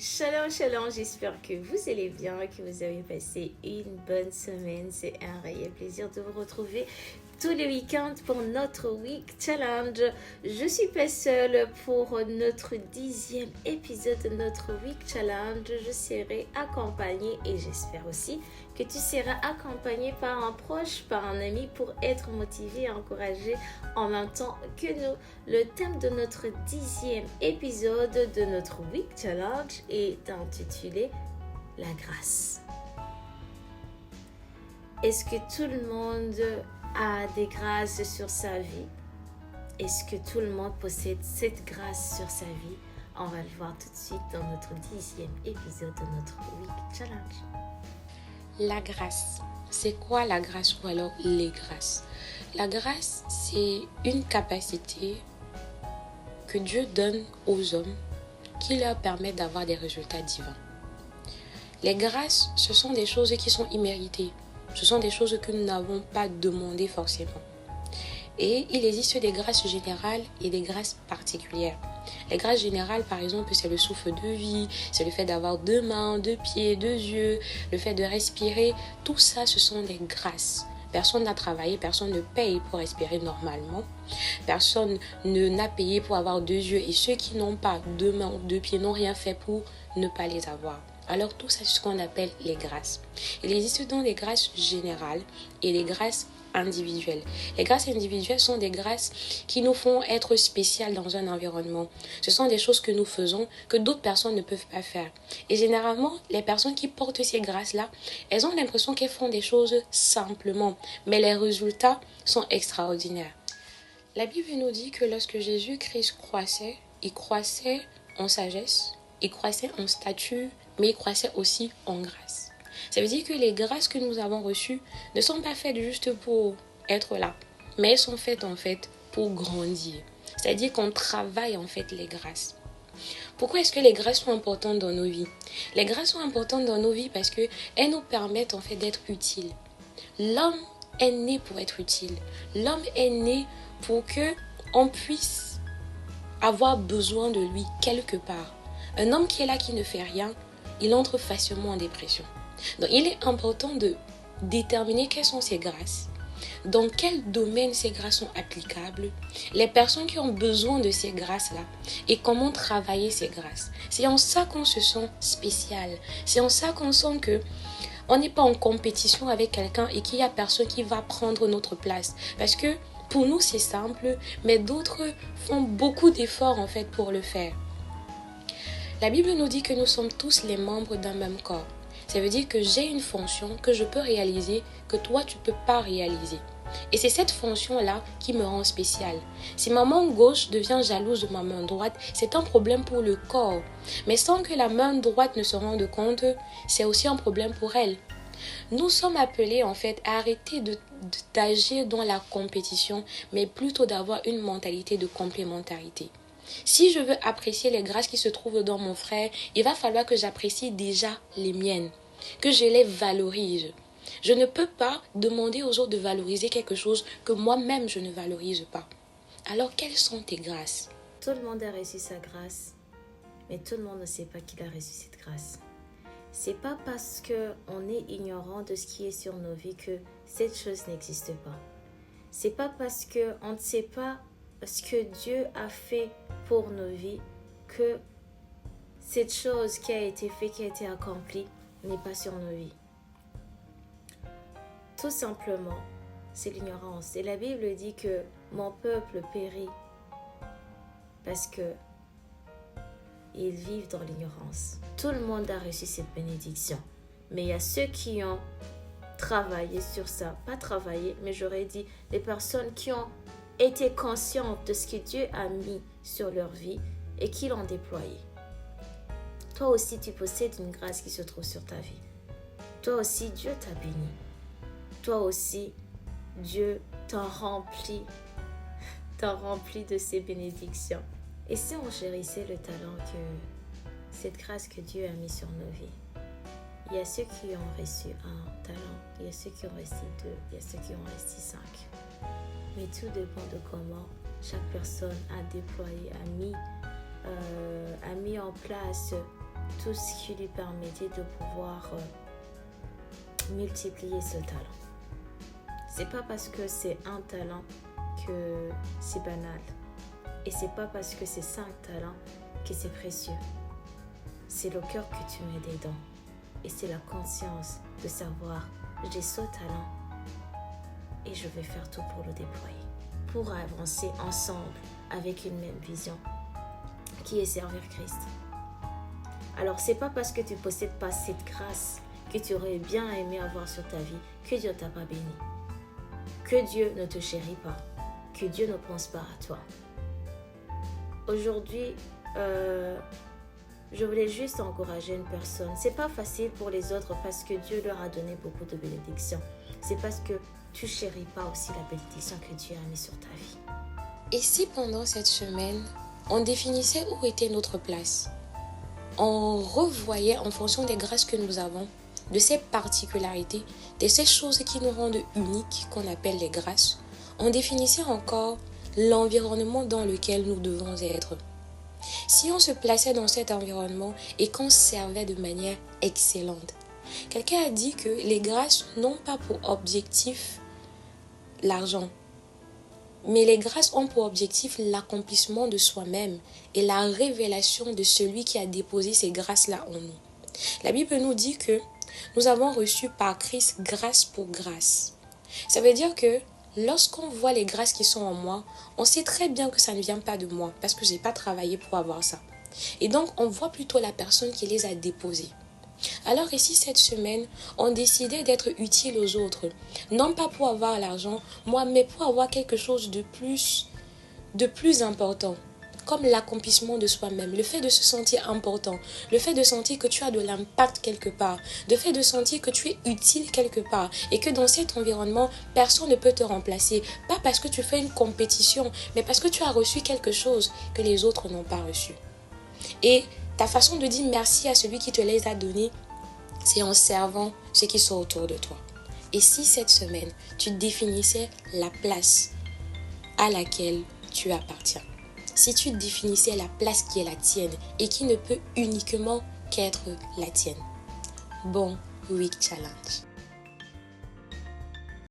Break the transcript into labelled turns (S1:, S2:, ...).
S1: Shalom, shalom, j'espère que vous allez bien, que vous avez passé une bonne semaine. C'est un réel plaisir de vous retrouver tous les week-ends pour notre Week Challenge. Je suis pas seule pour notre 10e épisode de notre Week Challenge. Je serai accompagnée et j'espère aussi que tu seras accompagné par un proche, par un ami pour être motivé et encouragé en même temps que nous. Le thème de notre 10e épisode de notre Week Challenge est intitulé La grâce. Est-ce que tout le monde a des grâces sur sa vie? Est-ce que tout le monde possède cette grâce sur sa vie? On va le voir tout de suite dans notre 10e épisode de notre Week Challenge.
S2: La grâce. C'est quoi la grâce ou alors les grâces? La grâce, c'est une capacité que Dieu donne aux hommes qui leur permettent d'avoir des résultats divins. Les grâces, ce sont des choses qui sont imméritées. Ce sont des choses que nous n'avons pas demandées forcément. Et il existe des grâces générales et des grâces particulières. Les grâces générales, par exemple, c'est le souffle de vie, c'est le fait d'avoir 2 mains, 2 pieds, 2 yeux, le fait de respirer. Tout ça, ce sont des grâces. Personne n'a travaillé, personne ne paye pour respirer normalement. Personne n'a payé pour avoir 2 yeux. Et ceux qui n'ont pas 2 mains ou 2 pieds n'ont rien fait pour ne pas les avoir. Alors tout ça, c'est ce qu'on appelle les grâces. Il existe donc des grâces générales et des grâces individuelles. Les grâces individuelles sont des grâces qui nous font être spéciales dans un environnement. Ce sont des choses que nous faisons que d'autres personnes ne peuvent pas faire. Et généralement, les personnes qui portent ces grâces-là, elles ont l'impression qu'elles font des choses simplement, mais les résultats sont extraordinaires. La Bible nous dit que lorsque Jésus-Christ croissait, il croissait en sagesse, il croissait en stature, mais il croissait aussi en grâce. Ça veut dire que les grâces que nous avons reçues ne sont pas faites juste pour être là, mais elles sont faites en fait pour grandir. C'est-à-dire qu'on travaille en fait les grâces. Pourquoi est-ce que les grâces sont importantes dans nos vies? Les grâces sont importantes dans nos vies parce qu'elles nous permettent en fait d'être utiles. L'homme est né pour être utile. L'homme est né pour qu'on puisse avoir besoin de lui quelque part. Un homme qui est là, qui ne fait rien, il entre facilement en dépression. Donc, il est important de déterminer quelles sont ces grâces, dans quel domaine ces grâces sont applicables, les personnes qui ont besoin de ces grâces-là et comment travailler ces grâces. C'est en ça qu'on se sent spécial. C'est en ça qu'on sent que on n'est pas en compétition avec quelqu'un et qu'il n'y a personne qui va prendre notre place. Parce que pour nous, c'est simple, mais d'autres font beaucoup d'efforts en fait pour le faire. La Bible nous dit que nous sommes tous les membres d'un même corps. Ça veut dire que j'ai une fonction que je peux réaliser, que toi, tu ne peux pas réaliser. Et c'est cette fonction-là qui me rend spéciale. Si ma main gauche devient jalouse de ma main droite, c'est un problème pour le corps. Mais sans que la main droite ne se rende compte, c'est aussi un problème pour elle. Nous sommes appelés en fait à arrêter d'agir dans la compétition, mais plutôt d'avoir une mentalité de complémentarité. Si je veux apprécier les grâces qui se trouvent dans mon frère, il va falloir que j'apprécie déjà les miennes, que je les valorise. Je ne peux pas demander aux autres de valoriser quelque chose que moi-même je ne valorise pas. Alors, quelles sont tes grâces?
S1: Tout le monde a reçu sa grâce, mais tout le monde ne sait pas qu'il a reçu cette grâce. C'est pas parce qu'on est ignorant de ce qui est sur nos vies que cette chose n'existe pas. C'est pas parce qu'on ne sait pas ce que Dieu a fait pour nos vies que cette chose qui a été faite, qui a été accomplie, n'est pas sur nos vies. Tout simplement, c'est l'ignorance. Et la Bible dit que mon peuple périt parce que ils vivent dans l'ignorance. Tout le monde a reçu cette bénédiction. Mais il y a ceux qui ont travaillé sur ça. Pas travaillé, mais j'aurais dit les personnes qui ont été conscientes de ce que Dieu a mis sur leur vie et qui l'ont déployé. Toi aussi, tu possèdes une grâce qui se trouve sur ta vie. Toi aussi, Dieu t'a béni. Toi aussi, Dieu t'a rempli de ses bénédictions. Et si on chérissait le talent cette grâce que Dieu a mis sur nos vies? Il y a ceux qui ont reçu un talent, il y a ceux qui ont reçu 2, il y a ceux qui ont reçu 5. Mais tout dépend de comment chaque personne a déployé, a mis en place tout ce qui lui permettait de pouvoir multiplier ce talent. C'est pas parce que c'est un talent que c'est banal. Et c'est pas parce que c'est 5 talents que c'est précieux. C'est le cœur que tu mets dedans. Et c'est la conscience de savoir, j'ai ce talent et je vais faire tout pour le déployer. Pour avancer ensemble avec une même vision qui est servir Christ. Alors c'est pas parce que tu ne possèdes pas cette grâce que tu aurais bien aimé avoir sur ta vie que Dieu t'a pas béni. Que Dieu ne te chérit pas. Que Dieu ne pense pas à toi. Aujourd'hui, je voulais juste encourager une personne. C'est pas facile pour les autres parce que Dieu leur a donné beaucoup de bénédictions. C'est parce que tu chéris pas aussi la bénédiction que Dieu a mis sur ta vie.
S2: Et si pendant cette semaine, on définissait où était notre place, on revoyait en fonction des grâces que nous avons, de ces particularités, de ces choses qui nous rendent uniques, qu'on appelle les grâces, on définissait encore l'environnement dans lequel nous devons être. Si on se plaçait dans cet environnement et qu'on servait de manière excellente, quelqu'un a dit que les grâces n'ont pas pour objectif l'argent, mais les grâces ont pour objectif l'accomplissement de soi-même et la révélation de celui qui a déposé ces grâces-là en nous. La Bible nous dit que nous avons reçu par Christ grâce pour grâce. Ça veut dire que lorsqu'on voit les grâces qui sont en moi, on sait très bien que ça ne vient pas de moi parce que je n'ai pas travaillé pour avoir ça. Et donc, on voit plutôt la personne qui les a déposées. Alors ici, cette semaine, on décidait d'être utile aux autres. Non pas pour avoir l'argent, mais pour avoir quelque chose de plus important. Comme l'accomplissement de soi-même, le fait de se sentir important, le fait de sentir que tu as de l'impact quelque part, le fait de sentir que tu es utile quelque part et que dans cet environnement, personne ne peut te remplacer. Pas parce que tu fais une compétition, mais parce que tu as reçu quelque chose que les autres n'ont pas reçu. Et ta façon de dire merci à celui qui te les a donnés, c'est en servant ceux qui sont autour de toi. Et si cette semaine, tu définissais la place à laquelle tu appartiens, si tu définissais la place qui est la tienne et qui ne peut uniquement qu'être la tienne. Bon Week Challenge.